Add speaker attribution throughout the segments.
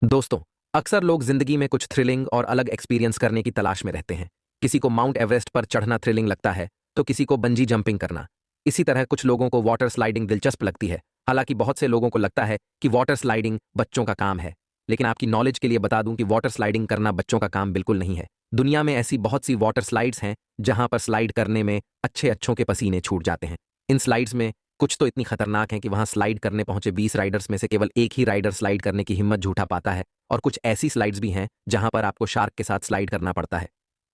Speaker 1: दोस्तों, अक्सर लोग जिंदगी में कुछ थ्रिलिंग और अलग एक्सपीरियंस करने की तलाश में रहते हैं। किसी को माउंट एवरेस्ट पर चढ़ना थ्रिलिंग लगता है, तो किसी को बंजी जंपिंग करना। इसी तरह कुछ लोगों को वाटर स्लाइडिंग दिलचस्प लगती है। हालांकि बहुत से लोगों को लगता है कि वाटर स्लाइडिंग बच्चों का काम है। लेकिन आपकी नॉलेज के लिए बता दूं कि वाटर स्लाइडिंग करना बच्चों का काम बिल्कुल नहीं है। दुनिया में ऐसी बहुत सी वाटर स्लाइड्स हैं जहां पर स्लाइड करने में अच्छे अच्छों के पसीने छूट जाते हैं। इन स्लाइड्स में कुछ तो इतनी खतरनाक हैं कि वहां स्लाइड करने पहुंचे 20 राइडर्स में से केवल एक ही राइडर स्लाइड करने की हिम्मत जुटा पाता है। और कुछ ऐसी स्लाइड्स भी हैं जहां पर आपको शार्क के साथ स्लाइड करना पड़ता है।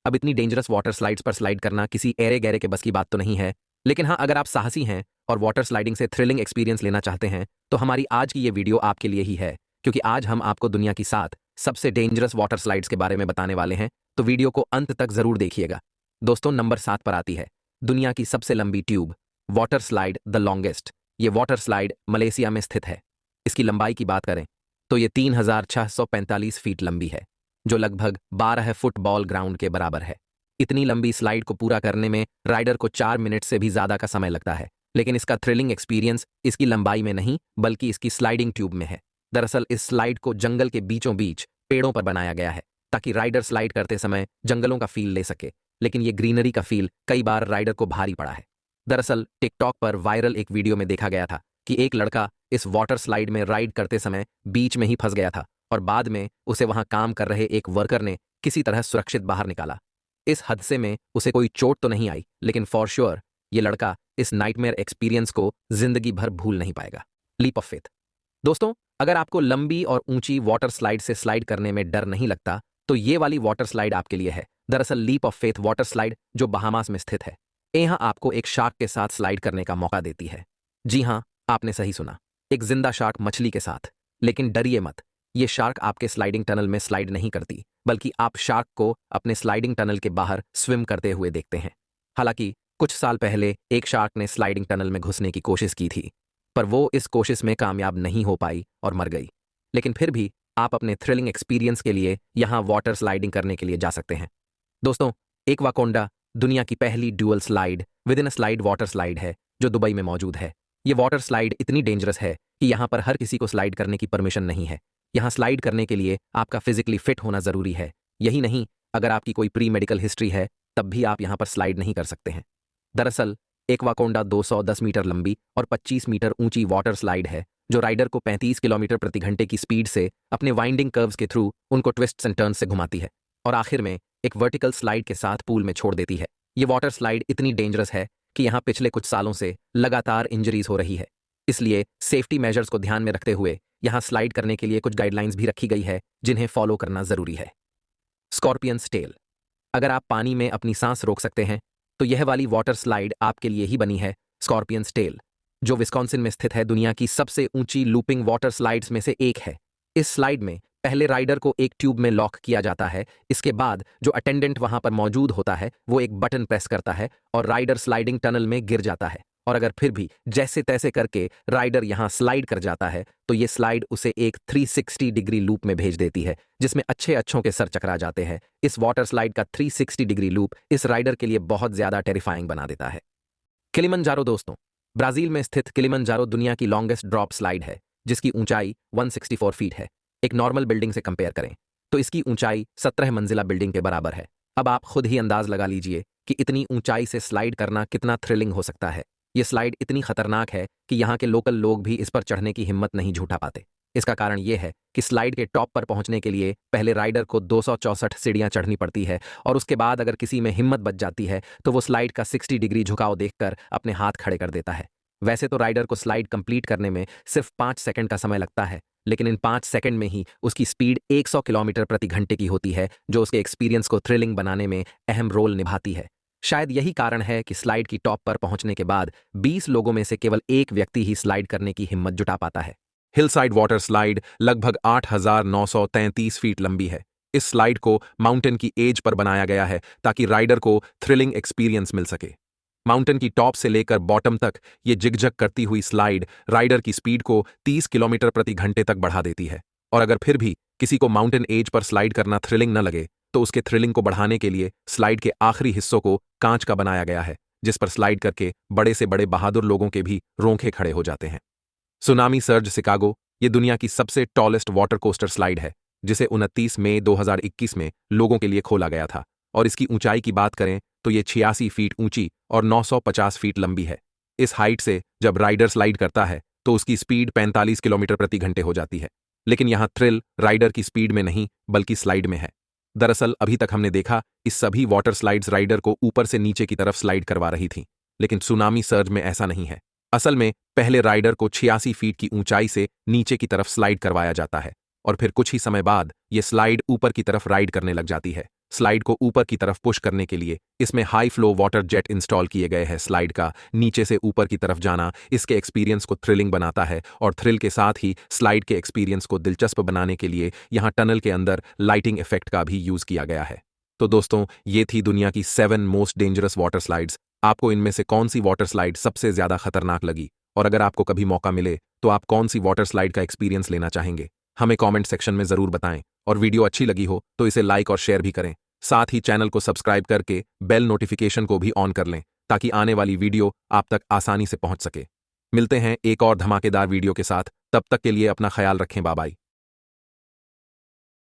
Speaker 1: अब इतनी डेंजरस वाटर स्लाइड्स पर स्लाइड करना किसी एरे गहरे के बस की बात तो नहीं है। लेकिन हाँ, अगर आप साहसी हैं और वाटर स्लाइडिंग से थ्रिलिंग एक्सपीरियंस लेना चाहते हैं तो हमारी आज की ये वीडियो आपके लिए ही है। क्योंकि आज हम आपको दुनिया की 7 सबसे डेंजरस वाटर स्लाइड्स के बारे में बताने वाले हैं, तो वीडियो को अंत तक जरूर देखिएगा। दोस्तों, नंबर 7 पर आती है दुनिया की सबसे लंबी tube water slide, the longest. ये वाटर स्लाइड मलेशिया में स्थित है। इसकी लंबाई की बात करें तो ये 3645 फीट लंबी है, जो लगभग 12 फुटबॉल ग्राउंड के बराबर है। इतनी लंबी स्लाइड को पूरा करने में राइडर को 4 मिनट से भी ज्यादा का समय लगता है। लेकिन इसका थ्रिलिंग एक्सपीरियंस इसकी लंबाई में नहीं बल्कि इसकी स्लाइडिंग ट्यूब में है। दरअसल इस स्लाइड को जंगल के बीचों बीच पेड़ों पर बनाया गया है ताकि राइडर स्लाइड करते समय जंगलों का फील ले सके। लेकिन ये ग्रीनरी का फील कई बार राइडर को भारी पड़ा है। दरअसल टिकटॉक पर वायरल एक वीडियो में देखा गया था कि एक लड़का इस वाटर स्लाइड में राइड करते समय बीच में ही फंस गया था और बाद में उसे वहां काम कर रहे एक वर्कर ने किसी तरह सुरक्षित बाहर निकाला। इस हादसे में उसे कोई चोट तो नहीं आई, लेकिन फॉर श्योर ये लड़का इस नाइटमेयर एक्सपीरियंस को जिंदगी भर भूल नहीं पाएगा। Leap of faith. दोस्तों, अगर आपको लंबी और ऊंची वाटर स्लाइड से स्लाइड करने में डर नहीं लगता तो ये वाली वाटर स्लाइड आपके लिए है। दरअसल leap of faith water slide जो बहामास में स्थित है, यहां आपको एक शार्क के साथ स्लाइड करने का मौका देती है। जी हां, आपने सही सुना, एक जिंदा शार्क मछली के साथ। लेकिन डरिए मत, ये शार्क आपके स्लाइडिंग टनल में स्लाइड नहीं करती, बल्कि आप शार्क को अपने स्लाइडिंग टनल के बाहर स्विम करते हुए देखते हैं। हालांकि कुछ साल पहले एक शार्क ने स्लाइडिंग टनल में घुसने की कोशिश की थी, पर वो इस कोशिश में कामयाब नहीं हो पाई और मर गई। लेकिन फिर भी आप अपने थ्रिलिंग एक्सपीरियंस के लिए यहां वाटर स्लाइडिंग करने के लिए जा सकते हैं। दोस्तों, एक्वाकोंडा दुनिया की पहली dual slide with in a slide water slide है जो दुबई में मौजूद है। ये वाटर स्लाइड इतनी डेंजरस है कि यहाँ पर हर किसी को स्लाइड करने की परमिशन नहीं है। यहाँ स्लाइड करने के लिए आपका फिजिकली फिट होना जरूरी है। यही नहीं, अगर आपकी कोई प्री मेडिकल हिस्ट्री है तब भी आप यहाँ पर स्लाइड नहीं कर सकते हैं। दरअसल एक्वाकोंडा 210 मीटर लंबी और 25 मीटर ऊंची वाटर स्लाइड है जो राइडर को 35 किलोमीटर प्रति घंटे की स्पीड से अपने वाइंडिंग कर्व्स के थ्रू उनको ट्विस्ट्स एंड टर्न्स से घुमाती है और आखिर में एक वर्टिकल स्लाइड के साथ पूल में छोड़ देती है। ये वाटर स्लाइड इतनी डेंजरस है कि यहाँ पिछले कुछ सालों से लगातार इंजरीज हो रही है। इसलिए सेफ्टी मेजर्स को ध्यान में रखते हुए यहाँ स्लाइड करने के लिए कुछ गाइडलाइंस भी रखी गई है जिन्हें फॉलो करना जरूरी है। Scorpion tail. अगर आप पानी में अपनी सांस रोक सकते हैं तो यह वाली वाटर स्लाइड आपके लिए ही बनी है। स्कॉर्पियन टेल, जो विस्कॉन्सिन में स्थित है, दुनिया की सबसे ऊंची लूपिंग वाटर स्लाइड्स में से एक है। इस स्लाइड में पहले राइडर को एक ट्यूब में लॉक किया जाता है। इसके बाद जो अटेंडेंट वहां पर मौजूद होता है वो एक बटन प्रेस करता है और राइडर स्लाइडिंग टनल में गिर जाता है। और अगर फिर भी जैसे तैसे करके राइडर यहां स्लाइड कर जाता है तो ये स्लाइड उसे एक 360 डिग्री लूप में भेज देती है जिसमें अच्छे अच्छों के सर चकरा जाते हैं। इस वाटर स्लाइड का 360 डिग्री लूप इस राइडर के लिए बहुत ज्यादा टेरिफाइंग बना देता है। किलिमंजारो। दोस्तों, ब्राजील में स्थित किलिमंजारो दुनिया की लॉन्गेस्ट ड्रॉप स्लाइड है जिसकी ऊंचाई 164 फीट है। एक नॉर्मल बिल्डिंग से कंपेयर करें तो इसकी ऊंचाई 17 मंजिला बिल्डिंग के बराबर है। अब आप खुद ही अंदाज लगा लीजिए कि इतनी ऊंचाई से स्लाइड करना कितना थ्रिलिंग हो सकता है। यह स्लाइड इतनी खतरनाक है कि यहाँ के लोकल लोग भी इस पर चढ़ने की हिम्मत नहीं जुटा पाते। इसका कारण यह है कि स्लाइड के टॉप पर पहुंचने के लिए पहले राइडर को 264 सीढ़ियां चढ़नी पड़ती है और उसके बाद अगर किसी में हिम्मत बच जाती है तो वो स्लाइड का 60 डिग्री झुकाव देखकर अपने हाथ खड़े कर देता है। वैसे तो राइडर को स्लाइड कंप्लीट करने में सिर्फ 5 सेकंड का समय लगता है, लेकिन इन 5 सेकंड में ही उसकी स्पीड 100 किलोमीटर प्रति घंटे की होती है जो उसके एक्सपीरियंस को थ्रिलिंग बनाने में अहम रोल निभाती है। शायद यही कारण है कि स्लाइड की टॉप पर पहुंचने के बाद 20 लोगों में से केवल एक व्यक्ति ही स्लाइड करने की हिम्मत जुटा पाता है। हिलसाइड वाटर स्लाइड लगभग 8,933 फीट लंबी है। इस स्लाइड को माउंटेन की एज पर बनाया गया है ताकि राइडर को थ्रिलिंग एक्सपीरियंस मिल सके। माउंटेन की टॉप से लेकर बॉटम तक ये जिगजग करती हुई स्लाइड राइडर की स्पीड को 30 किलोमीटर प्रति घंटे तक बढ़ा देती है। और अगर फिर भी किसी को माउंटेन एज पर स्लाइड करना थ्रिलिंग न लगे तो उसके थ्रिलिंग को बढ़ाने के लिए स्लाइड के आखिरी हिस्सों को कांच का बनाया गया है जिस पर स्लाइड करके बड़े से बड़े बहादुर लोगों के भी रोंखे खड़े हो जाते हैं। सुनामी सर्ज शिकागो ये दुनिया की सबसे टॉलेस्ट वाटर कोस्टर स्लाइड है, जिसे 29 मई 2021 में लोगों के लिए खोला गया था। और इसकी ऊंचाई की बात करें तो ये 86 फीट ऊंची और 950 फीट लंबी है। इस हाइट से जब राइडर स्लाइड करता है तो उसकी स्पीड 45 किलोमीटर प्रति घंटे हो जाती है। लेकिन यहाँ थ्रिल राइडर की स्पीड में नहीं बल्कि स्लाइड में है। दरअसल अभी तक हमने देखा इस सभी वाटर स्लाइड्स राइडर को ऊपर से नीचे की तरफ स्लाइड करवा रही थीं, लेकिन सुनामी सर्ज में ऐसा नहीं है। असल में पहले राइडर को 86 फीट की ऊंचाई से नीचे की तरफ स्लाइड करवाया जाता है और फिर कुछ ही समय बाद ये स्लाइड ऊपर की तरफ राइड करने लग जाती है। स्लाइड को ऊपर की तरफ पुश करने के लिए इसमें high flow water jet install किए गए हैं। स्लाइड का नीचे से ऊपर की तरफ जाना इसके एक्सपीरियंस को थ्रिलिंग बनाता है और थ्रिल के साथ ही स्लाइड के एक्सपीरियंस को दिलचस्प बनाने के लिए यहाँ टनल के अंदर लाइटिंग इफेक्ट का भी यूज किया गया है। तो दोस्तों, ये थी दुनिया की 7 मोस्ट डेंजरस वाटर स्लाइड्स। आपको इनमें से कौन सी वाटर स्लाइड सबसे ज्यादा खतरनाक लगी? और अगर आपको कभी मौका मिले तो आप कौन सी वाटर स्लाइड का एक्सपीरियंस लेना चाहेंगे? हमें कमेंट सेक्शन में जरूर बताएं। और वीडियो अच्छी लगी हो तो इसे लाइक और शेयर भी करें। साथ ही चैनल को सब्सक्राइब करके बेल नोटिफिकेशन को भी ऑन कर लें ताकि आने वाली वीडियो आप तक आसानी से पहुंच सके। मिलते हैं एक और धमाकेदार वीडियो के साथ, तब तक के लिए अपना ख्याल रखें। Bye bye.